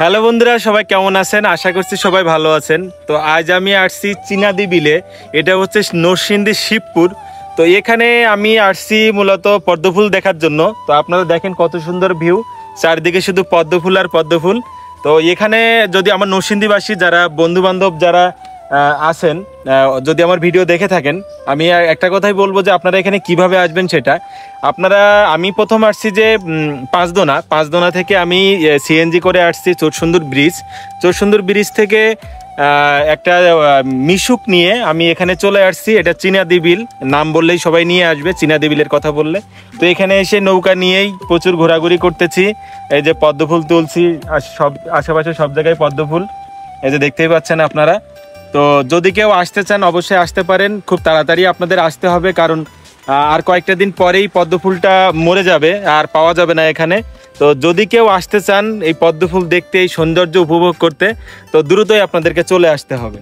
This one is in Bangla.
হ্যালো বন্ধুরা, সবাই কেমন আছেন? আশা করছি সবাই ভালো আছেন। তো আজ আমি আসছি চিনাদি বিলে। এটা হচ্ছে নরসিংদী শিবপুর। তো এখানে আমি আসছি মূলত পদ্মফুল দেখার জন্য। তো আপনারা দেখেন কত সুন্দর ভিউ, চারদিকে শুধু পদ্মফুল আর পদ্মফুল। তো এখানে যদি আমার নরসিংদীবাসী যারা বন্ধু বান্ধব যারা আছেন, যদি আমার ভিডিও দেখে থাকেন, আমি একটা কথাই বলবো যে আপনারা এখানে কিভাবে আসবেন সেটা। আমি প্রথম আসছি যে পাঁচদোনা থেকে আমি সিএনজি করে আসছি চোরসুন্দর ব্রিজ থেকে একটা মিশুক নিয়ে আমি এখানে চলে আসছি। এটা চিনাদি বিল, নাম বললেই সবাই নিয়ে আসবে চিনাদি বিলের কথা বললে। তো এখানে এসে নৌকা নিয়েই প্রচুর ঘোরাঘুরি করতেছি। এই যে পদ্মফুল তুলছি, সব আশেপাশে সব জায়গায় পদ্মফুল, এই যে দেখতেই পাচ্ছেন আপনারা। তো যদি কেউ আসতে চান অবশ্যই আসতে পারেন, খুব তাড়াতাড়ি আপনাদের আসতে হবে, কারণ আর কয়েকটা দিন পরেই পদ্মফুলটা মরে যাবে, আর পাওয়া যাবে না এখানে। তো যদি কেউ আসতে চান এই পদ্মফুল দেখতে, এই সৌন্দর্য উপভোগ করতে, তো দ্রুতই আপনাদেরকে চলে আসতে হবে।